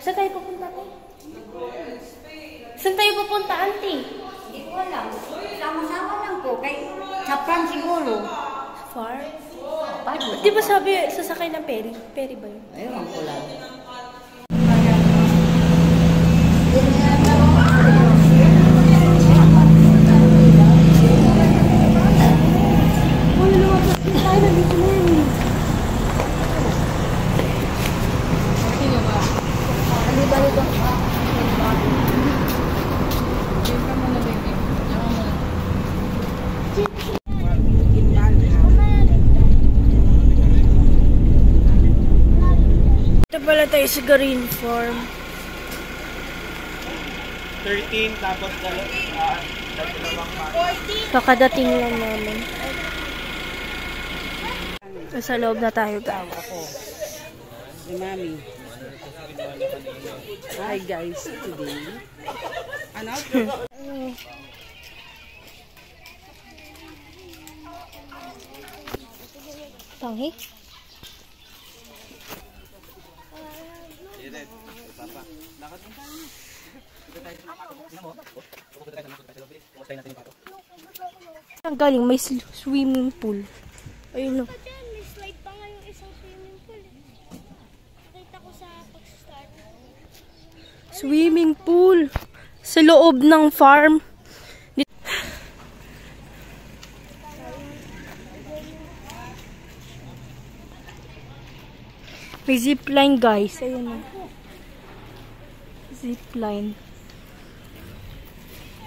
Saan tayo pupunta, ate? Saan tayo pupunta, auntie? Hindi ko alam. Sama-sama lang po. Kay Japan siguro. Far? Di ba sabi, sasakay ng ferry? Ferry ba yun? Ayun ko lang. Ito pala tayo sa Green Farm. 13 tapos dalawang Kakadating lang namin. Sa loob na tayo, guys. Si Mami. Hi guys, today. Ano? Tanghi? Ang galing, may swimming pool. Ayun o. May slide pa nga yung isang swimming pool. Nakita ko sa pag-start. Swimming pool. Sa loob ng farm. May zipline, guys. Ayun o. Zipline.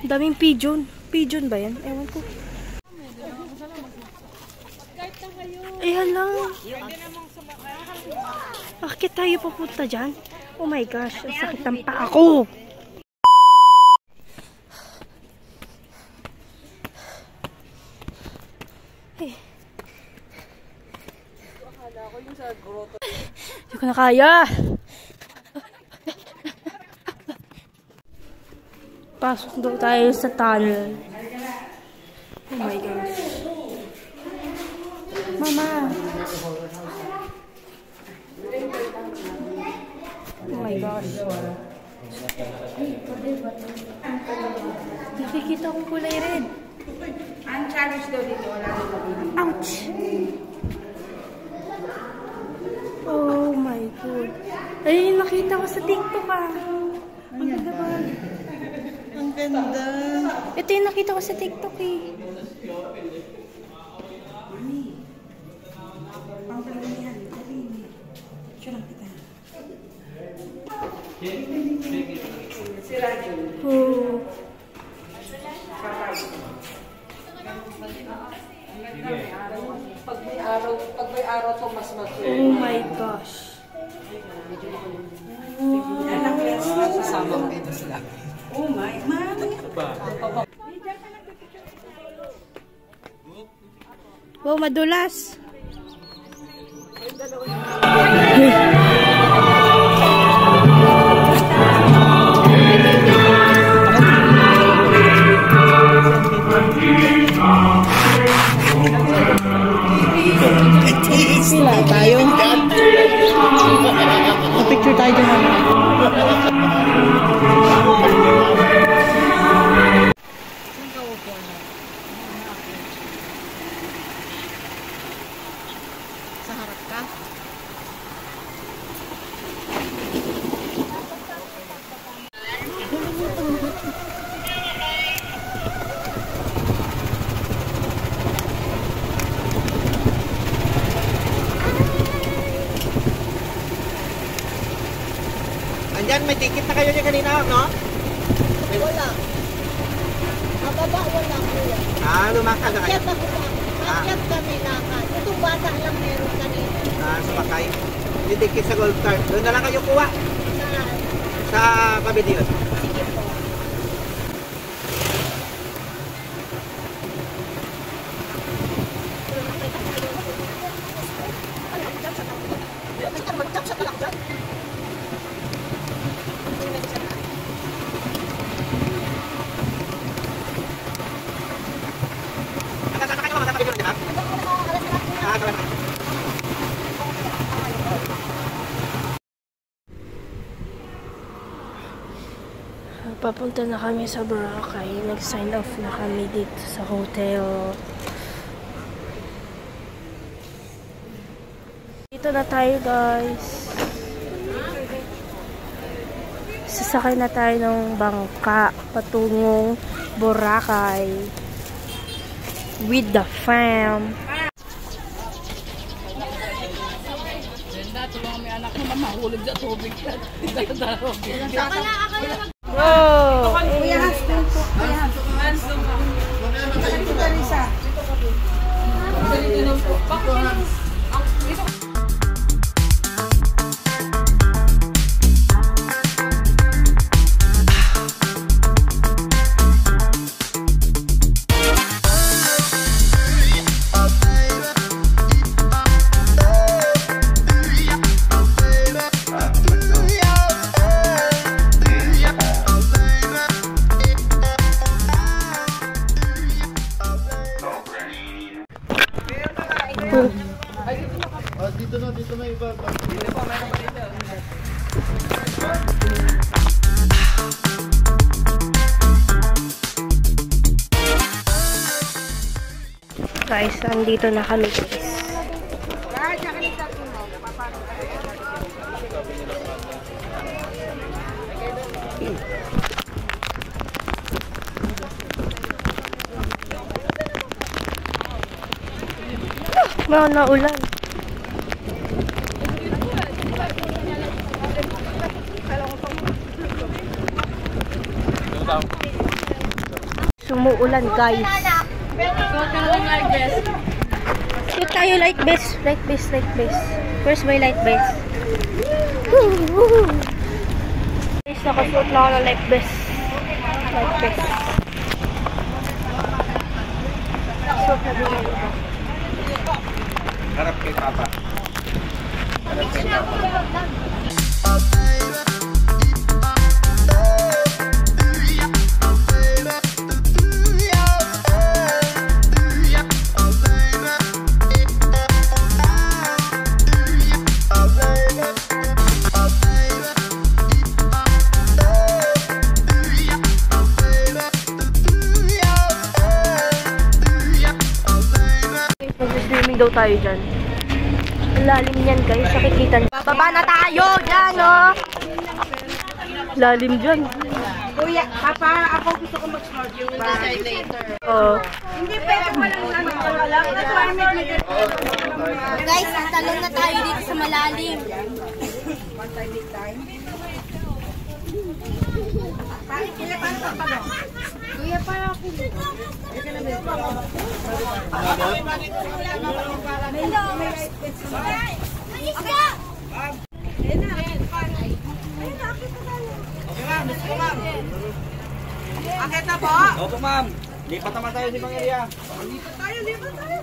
Daming pigeon. Pigeon ba yan? Ewan ko. Ayan lang. Bakit tayo pupunta dyan? Oh my gosh. Ang sakit ng paa ko. Hindi ko na kaya. Pasok daw tayo sa tunnel. Oh my gosh. Mama. Oh my gosh. Nakikita kong kulay red. Ang challenge daw dito, wala nang mabili. Ouch! Oh my God. Ay, nakita ko sa TikTok ah. Ang ganda ba? Ang ganda. Ito yung nakita ko sa TikTok eh. Ang galing yan. Siya lang kita. Si Raju. Oh. Pag may araw to mas Oh my gosh. Samang dito sila. Oh my, mami. Wow, madulas. Sila tayo. Picture tayo dyan. Sa harap ka? Andyan, may ticket na kayo niya kanina, no? Wala. Mababa wala kuya. Lumakad na kayo. Akyat ako lang. Akyat kami lakad. Itong bata lang meron kanina. Sumakay. Yung ticket sa gold card. Doon na lang kayo kuha. Saan? Sa pavilion. Sige po. Papunta na kami sa Boracay. Nag-sign off na kami dito sa hotel. Dito na tayo, guys. Sasakay na tayo ng bangka patungong Boracay with the fam. Wow! Dito na iba. Dito pa, meron pa dito. Guys, andito na kami, guys. Mga naulan. Sumuulan, guys. Shoot tayo light base. Light base, light base. Where's my light base? Guys, nakasuot na ako ng light base. Light base. Suot na din ako. Harap kay Papa. Harap kay Papa. Mag-swimming daw tayo dyan. Ang lalim yan, guys. Nakikita niyo. Baba na tayo dyan, oh! Lalim dyan. Kuya, Papa, ako gusto ko mag-snorkel. Decide later. Oo. Hindi, pero walang guys, talon na tayo dito sa malalim. One time, big time. Kuya, para ako. Akit na po! Opo, ma'am. Lipat naman tayo sa ibang area. Lipat tayo, lipat tayo.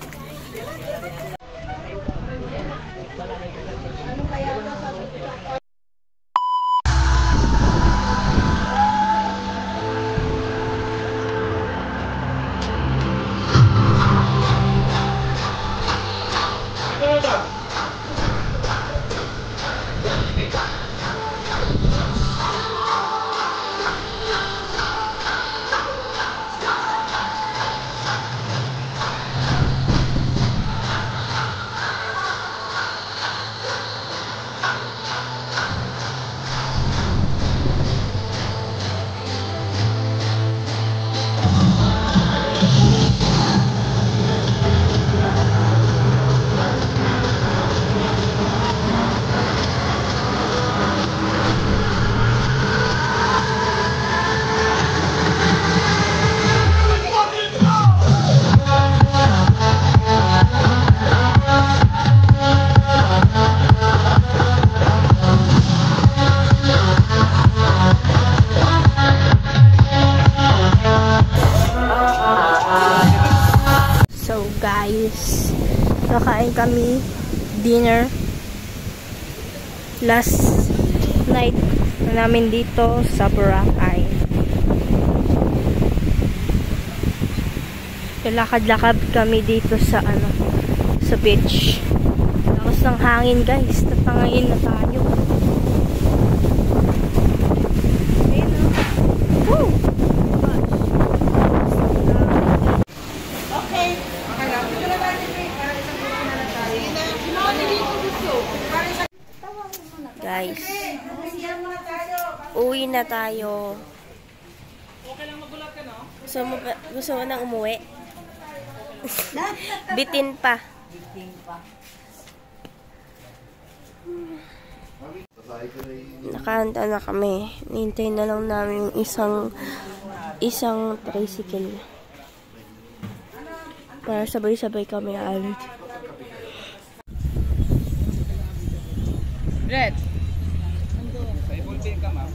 Guys, kakain kami dinner last night namin dito sa Boracay. Lakad-lakad kami dito sa sa beach. Lakas ng hangin, guys. Tatangin na tayo. Uwi na tayo. Gusto mo nang umuwi? Bitin pa. Nakahanda na kami. Nintay na lang namin yung isang tricycle. Para sabay-sabay kami alit. Red. Sa ibulbing ka, ma'am.